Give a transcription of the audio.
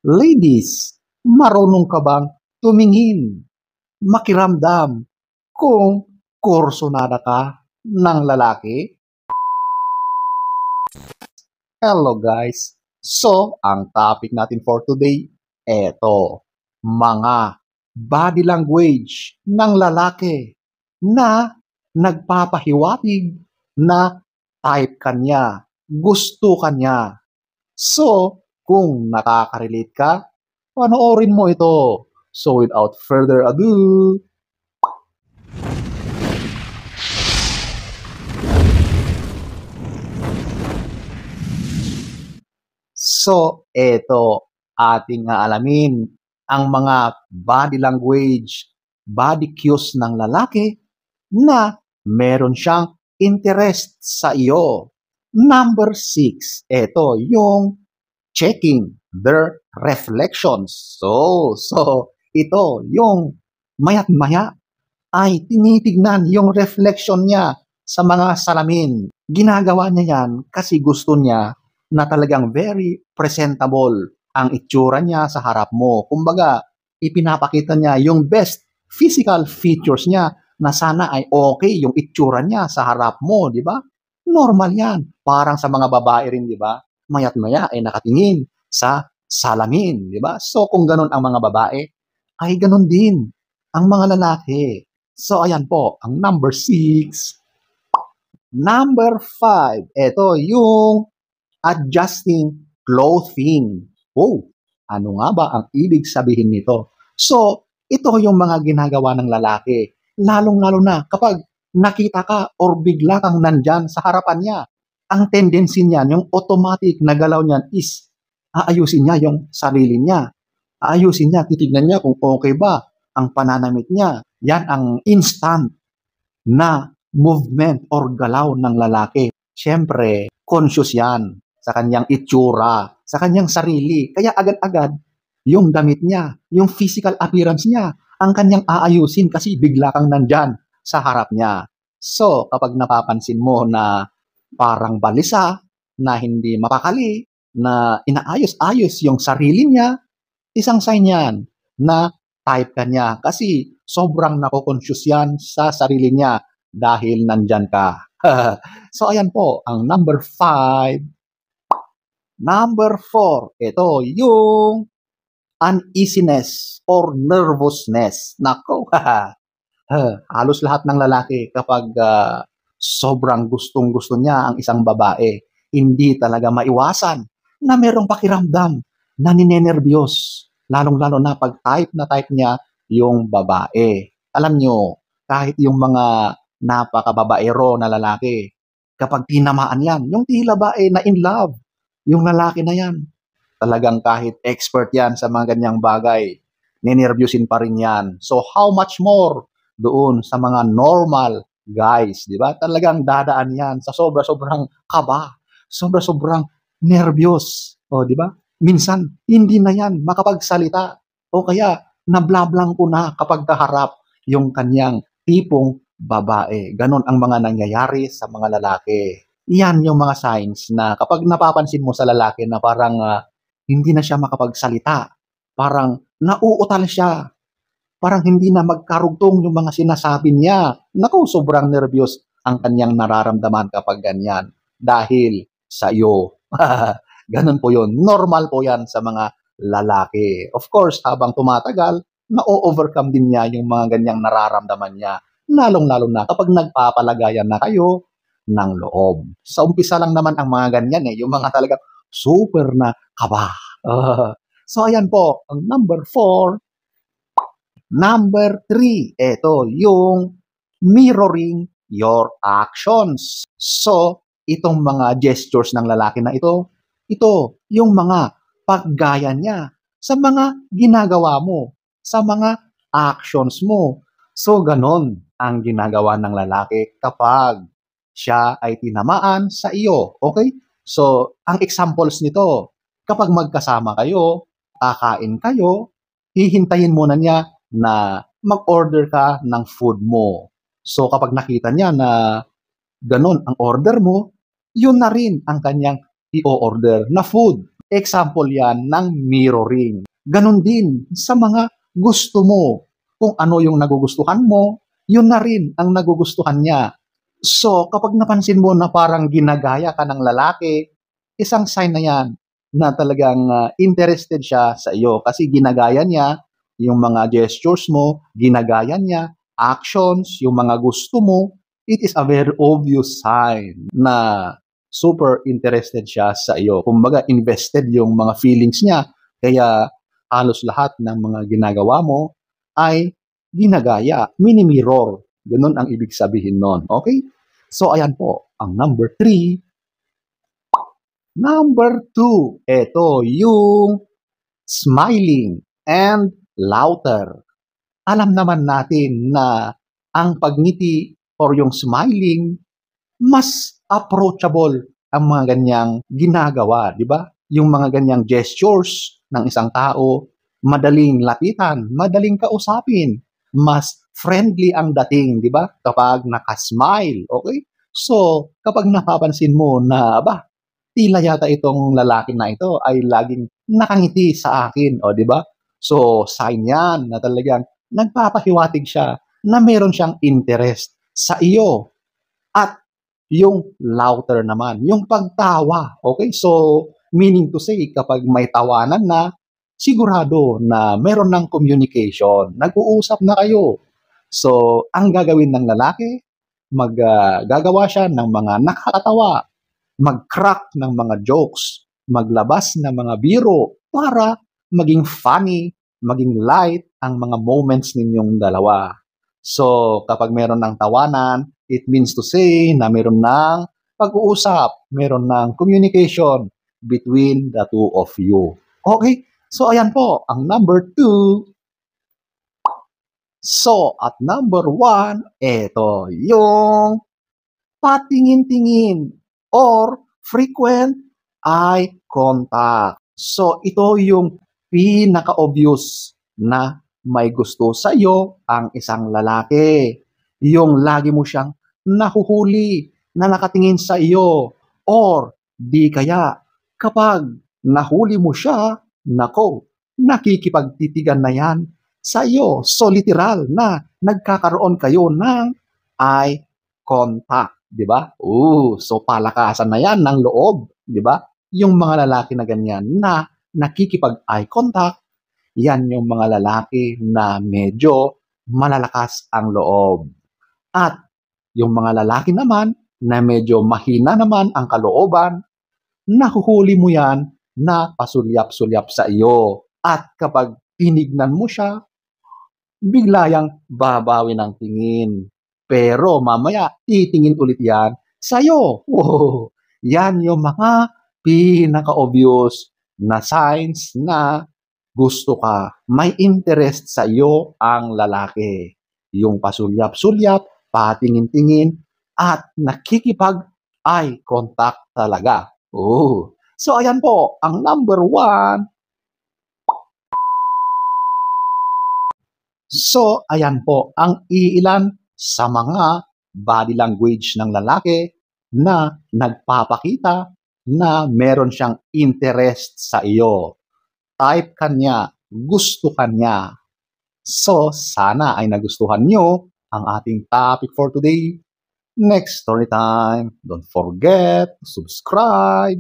Ladies, marunong ka bang tumingin, makiramdam kung kursunada ka ng lalaki? Hello guys! So, ang topic natin for today, eto, mga body language ng lalaki na nagpapahiwatig na type ka niya, gusto ka niya. So, kung nakaka-relate ka, panoorin mo ito. So, without further ado, so, eto, ating aalamin ang mga body language, body cues ng lalaki na meron siyang interest sa iyo. Number 6, eto, yung checking their reflections. So, ito, yung maya't maya ay tinitignan yung reflection niya sa mga salamin. Ginagawa niya yan kasi gusto niya na talagang very presentable ang itsura niya sa harap mo. Kumbaga, ipinapakita niya yung best physical features niya na sana ay okay yung itsura niya sa harap mo, di ba? Normal yan. Parang sa mga babae rin, di ba? Maya't maya ay nakatingin sa salamin, di ba? So, kung ganun ang mga babae, ay ganun din ang mga lalaki. So, ayan po, ang number 6. Number 5, ito yung adjusting clothing. Oh, ano nga ba ang ibig sabihin nito? So, ito yung mga ginagawa ng lalaki. Lalong-lalo na kapag nakita ka or bigla kang nandyan sa harapan niya. Ang tendency niyan, yung automatic na galaw niyan is aayusin niya yung sarili niya. Aayusin niya, titignan niya kung okay ba ang pananamit niya. Yan ang instant na movement or galaw ng lalaki. Siyempre, conscious yan sa kanyang itsura, sa kanyang sarili. Kaya agad-agad, yung damit niya, yung physical appearance niya, ang kanyang aayusin kasi bigla kang nandyan sa harap niya. So, kapag napapansin mo na parang balisa, na hindi mapakali, na inaayos-ayos yung sarili niya, isang sign yan na type ka niya kasi sobrang nako-conscious yan sa sarili niya dahil nandyan ka. So, ayan po, ang number 5. Number 4, ito yung uneasiness or nervousness. Nako, halos lahat ng lalaki kapag sobrang gustong-gusto niya ang isang babae, hindi talaga maiwasan na merong pakiramdam na ninenervyos. Lalong-lalo na pag type niya yung babae. Alam nyo, kahit yung mga napakababaero na lalaki, kapag tinamaan yan, yung tila ba na in love, yung lalaki na yan, talagang kahit expert yan sa mga ganyang bagay, ninervyusin pa rin yan. So how much more doon sa mga normal guys, di ba? Talagang dadaan yan sa sobra-sobrang kaba, sobra-sobrang nervyos, o di ba? Minsan, hindi na yan makapagsalita o kaya nablablang ko na kapag kaharap yung kanyang tipong babae. Ganon ang mga nangyayari sa mga lalaki. Yan yung mga signs na kapag napapansin mo sa lalaki na parang hindi na siya makapagsalita, parang nauutal siya, parang hindi na magkarugtong yung mga sinasabi niya. Naku, sobrang nervyos ang kanyang nararamdaman kapag ganyan dahil sa iyo. Ganun po yun. Normal po yan sa mga lalaki. Of course, habang tumatagal, na-overcome din niya yung mga ganyang nararamdaman niya. Lalong-lalo na kapag nagpapalagayan na kayo ng loob. Sa umpisa lang naman ang mga ganyan yung mga talagang super na kaba. So ayan po, ang number 4. Number 3, ito yung mirroring your actions. So, itong mga gestures ng lalaki na ito yung mga paggaya niya sa mga ginagawa mo, sa mga actions mo. So, ganon ang ginagawa ng lalaki kapag siya ay tinamaan sa iyo. Okay? So, ang examples nito, kapag magkasama kayo, kakain kayo, hihintayin muna niya na mag-order ka ng food mo. So kapag nakita niya na ganun ang order mo, yun na rin ang kanyang i-order na food. Example yan ng mirroring. Ganon din sa mga gusto mo. Kung ano yung nagugustuhan mo, yun na rin ang nagugustuhan niya. So, kapag napansin mo na parang ginagaya ka ng lalaki, isang sign na yan na talagang interested siya sa iyo kasi ginagaya niya yung mga gestures mo, ginagaya niya, actions, yung mga gusto mo. It is a very obvious sign na super interested siya sa iyo. Kumbaga, invested yung mga feelings niya. Kaya halos lahat ng mga ginagawa mo ay ginagaya, mini-mirror. Ganun ang ibig sabihin nun. Okay? So, ayan po, ang number 3. Number 2, ito yung smiling and laughter. Alam naman natin na ang pagngiti or yung smiling, mas approachable ang mga ganyang ginagawa, di ba? Yung mga ganyang gestures ng isang tao, madaling lapitan, madaling kausapin, mas friendly ang dating, di ba? Kapag nakasmile, okay? So, kapag napapansin mo na, tila yata itong lalaki na ito ay laging nakangiti sa akin, o di ba? So, sign yan na talagang nagpapahiwatig siya na meron siyang interest sa iyo. At yung laughter naman, yung pagtawa. Okay? So, meaning to say, kapag may tawanan na, sigurado na meron ng communication. Nag-uusap na kayo. So, ang gagawin ng lalaki, gagawa siya ng mga nakakatawa, mag-crack ng mga jokes, maglabas ng mga biro para maging funny, maging light ang mga moments ninyong dalawa. So, kapag meron ng tawanan, it means to say na meron ng pag-uusap, meron ng communication between the two of you. Okay? So, ayan po, ang number 2. So, at number 1, ito yung patingin-tingin or frequent eye contact. So, ito yung pinaka-obvious na may gusto sa iyo ang isang lalaki. Yung lagi mo siyang nahuhuli na nakatingin sa iyo. Or, di kaya, kapag nahuli mo siya, nako, nakikipagtitigan na yan sa iyo. So, literal na nagkakaroon kayo ng eye contact. Di ba? So palakasan na yan ng loob. Di ba? Yung mga lalaki na ganyan na nakikipag-eye contact, yan yung mga lalaki na medyo malalakas ang loob. At yung mga lalaki naman na medyo mahina naman ang kalooban, nahuhuli mo yan na pasulyap-sulyap sa iyo. At kapag tinignan mo siya, bigla yang babawi ng tingin. Pero mamaya, titingin ulit yan sa'yo. Wow! Yan yung mga pinaka-obvious na signs na gusto ka. May interest sa iyo ang lalaki. Yung pasulyap-sulyap, patingin-tingin, at nakikipag-eye contact talaga. So, ayan po, ang number 1. So, ayan po, ang iilan sa mga body language ng lalaki na nagpapakita na meron siyang interest sa iyo. Type ka niya, gusto ka niya. So, sana ay nagustuhan nyo ang ating topic for today. Next story time, don't forget to subscribe.